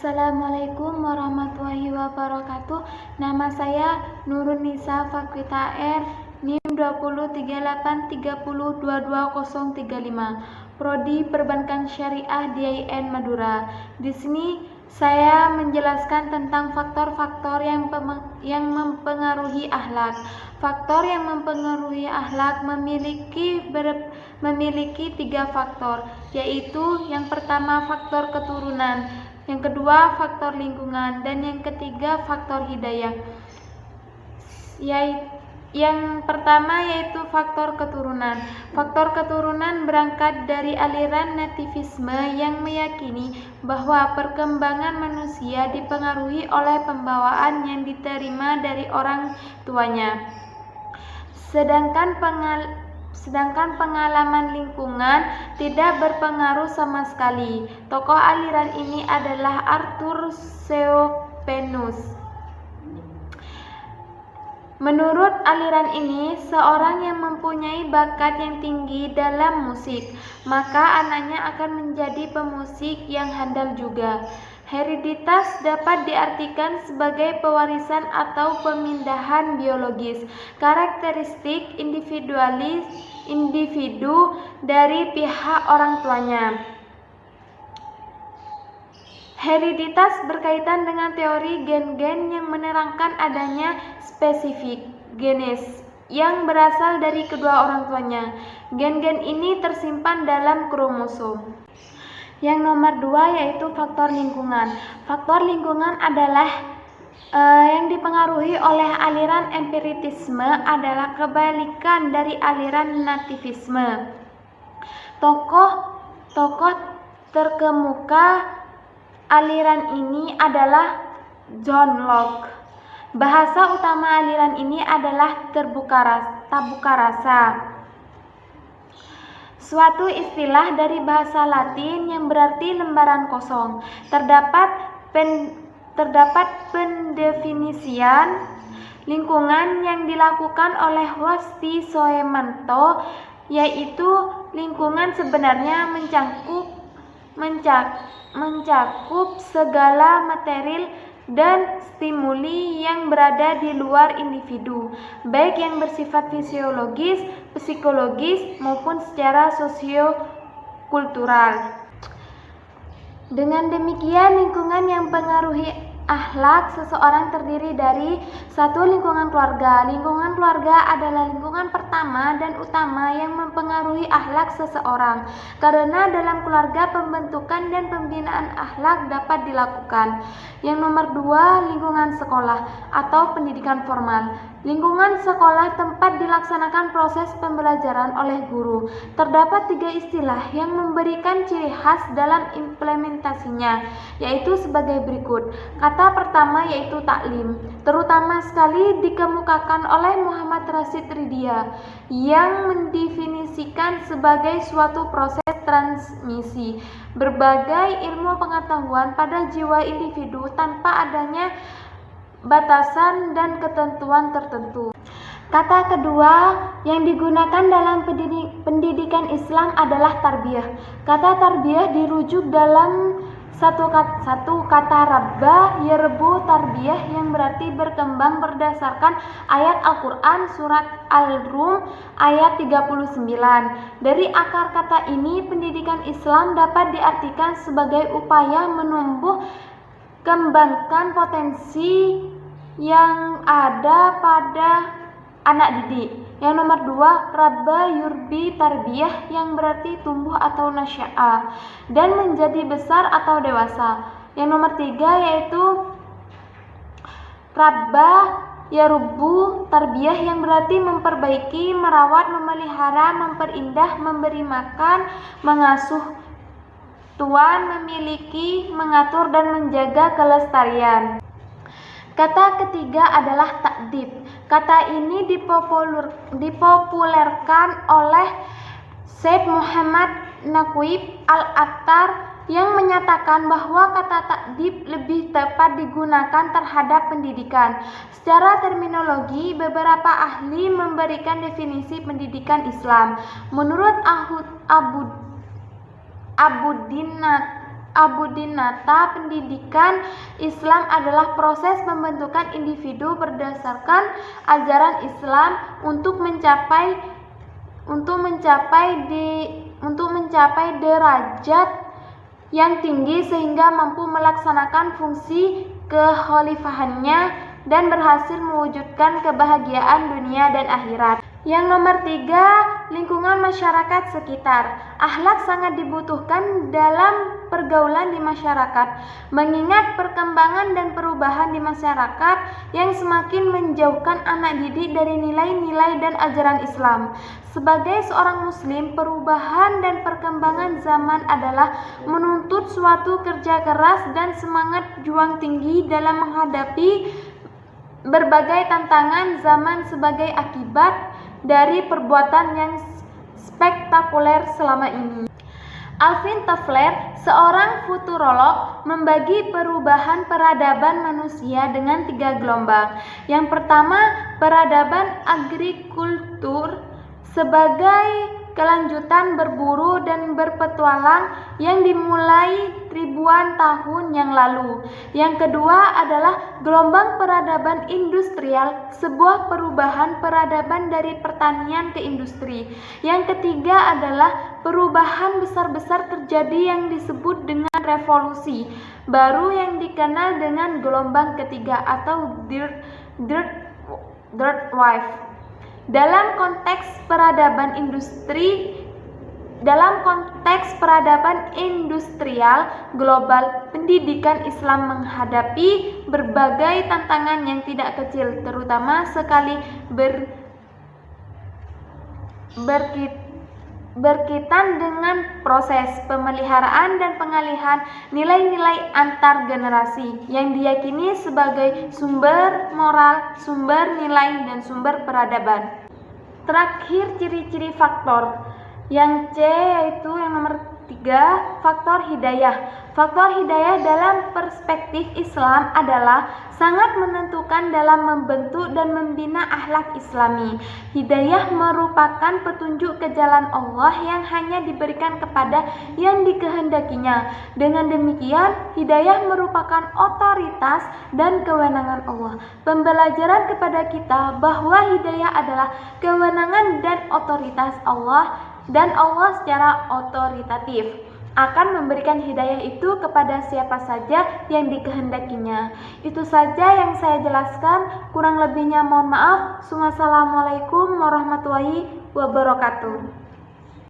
Assalamualaikum warahmatullahi wabarakatuh. Nama saya Nurun Nisa, Fakultas R, NIM 203830222035, Prodi Perbankan Syariah DIN Madura. Di sini saya menjelaskan tentang faktor-faktor yang mempengaruhi akhlak. Faktor yang mempengaruhi akhlak memiliki 3 faktor, yaitu yang pertama faktor keturunan, yang kedua faktor lingkungan, dan yang ketiga faktor hidayah. Yang pertama yaitu faktor keturunan. Faktor keturunan berangkat dari aliran nativisme yang meyakini bahwa perkembangan manusia dipengaruhi oleh pembawaan yang diterima dari orang tuanya. Sedangkan pengalaman lingkungan tidak berpengaruh sama sekali. Tokoh aliran ini adalah Arthur Theophanes. Menurut aliran ini, seorang yang mempunyai bakat yang tinggi dalam musik, maka anaknya akan menjadi pemusik yang handal juga. Hereditas dapat diartikan sebagai pewarisan atau pemindahan biologis, karakteristik individu dari pihak orang tuanya. Hereditas berkaitan dengan teori gen-gen yang menerangkan adanya spesifik genes yang berasal dari kedua orang tuanya. Gen-gen ini tersimpan dalam kromosom. Yang nomor 2 yaitu faktor lingkungan. Faktor lingkungan adalah yang dipengaruhi oleh aliran empiritisme adalah kebalikan dari aliran nativisme. Tokoh terkemuka aliran ini adalah John Locke. Bahasa utama aliran ini adalah tabuka rasa. Suatu istilah dari bahasa Latin yang berarti lembaran kosong. Terdapat pendefinisian lingkungan yang dilakukan oleh Wasti Soemanto, yaitu lingkungan sebenarnya mencakup segala material dan stimuli yang berada di luar individu, baik yang bersifat fisiologis, psikologis, maupun secara sosio-kultural. Dengan demikian, lingkungan yang mempengaruhi akhlak seseorang terdiri dari 1. Lingkungan keluarga. Lingkungan keluarga adalah lingkungan pertama dan utama yang mempengaruhi akhlak seseorang, karena dalam keluarga pembentukan dan pembinaan akhlak dapat dilakukan. Yang nomor 2, lingkungan sekolah atau pendidikan formal. Lingkungan sekolah tempat dilaksanakan proses pembelajaran oleh guru. Terdapat 3 istilah yang memberikan ciri khas dalam implementasinya, yaitu sebagai berikut. Kata pertama yaitu taklim, terutama sekali dikemukakan oleh Muhammad Rashid Ridha, yang mendefinisikan sebagai suatu proses transmisi berbagai ilmu pengetahuan pada jiwa individu tanpa adanya batasan dan ketentuan tertentu. Kata kedua yang digunakan dalam pendidikan Islam adalah tarbiyah. Kata tarbiyah dirujuk dalam satu kata rabba yarbu tarbiyah, yang berarti berkembang berdasarkan ayat Al-Quran surat Al-Rum ayat 39. Dari akar kata ini, pendidikan Islam dapat diartikan sebagai upaya menumbuh kembangkan potensi yang ada pada anak didik. Yang nomor 2, rabba yurbi tarbiyah, yang berarti tumbuh atau nasya'a dan menjadi besar atau dewasa. Yang nomor 3 yaitu rabba yarubbu tarbiyah, yang berarti memperbaiki, merawat, memelihara, memperindah, memberi makan, mengasuh tuan, memiliki, mengatur, dan menjaga kelestarian. Kata ketiga adalah takdib. Kata ini dipopulerkan oleh Syed Muhammad Naqib Al-Attar, yang menyatakan bahwa kata takdib lebih tepat digunakan terhadap pendidikan. Secara terminologi, beberapa ahli memberikan definisi pendidikan Islam. Menurut Abuddin Abudinata, pendidikan Islam adalah proses pembentukan individu berdasarkan ajaran Islam untuk mencapai derajat yang tinggi sehingga mampu melaksanakan fungsi kekhalifahannya dan berhasil mewujudkan kebahagiaan dunia dan akhirat. Yang nomor 3, lingkungan masyarakat sekitar. Akhlak sangat dibutuhkan dalam pergaulan di masyarakat, mengingat perkembangan dan perubahan di masyarakat yang semakin menjauhkan anak didik dari nilai-nilai dan ajaran Islam. Sebagai seorang muslim, perubahan dan perkembangan zaman adalah menuntut suatu kerja keras dan semangat juang tinggi dalam menghadapi berbagai tantangan zaman sebagai akibat dari perbuatan yang spektakuler selama ini. Alvin Toffler, seorang futurolog, membagi perubahan peradaban manusia dengan 3 gelombang. Yang pertama, peradaban agrikultur sebagai kelanjutan berburu dan berpetualang yang dimulai ribuan tahun yang lalu. Yang kedua adalah gelombang peradaban industrial, sebuah perubahan peradaban dari pertanian ke industri. Yang ketiga adalah perubahan besar-besar terjadi yang disebut dengan revolusi baru yang dikenal dengan gelombang ketiga atau third wave. Dalam konteks peradaban industrial global, pendidikan Islam menghadapi berbagai tantangan yang tidak kecil, terutama sekali berkaitan dengan proses pemeliharaan dan pengalihan nilai-nilai antar generasi yang diyakini sebagai sumber moral, sumber nilai, dan sumber peradaban. Terakhir, ciri-ciri faktor. Yang C yaitu yang nomor 3, faktor hidayah. Faktor hidayah dalam perspektif Islam adalah sangat menentukan dalam membentuk dan membina akhlak Islami. Hidayah merupakan petunjuk ke jalan Allah yang hanya diberikan kepada yang dikehendakinya. Dengan demikian, hidayah merupakan otoritas dan kewenangan Allah. Pembelajaran kepada kita bahwa hidayah adalah kewenangan dan otoritas Allah, dan Allah secara otoritatif akan memberikan hidayah itu kepada siapa saja yang dikehendakinya. Itu saja yang saya jelaskan, kurang lebihnya mohon maaf. Wassalamualaikum warahmatullahi wabarakatuh.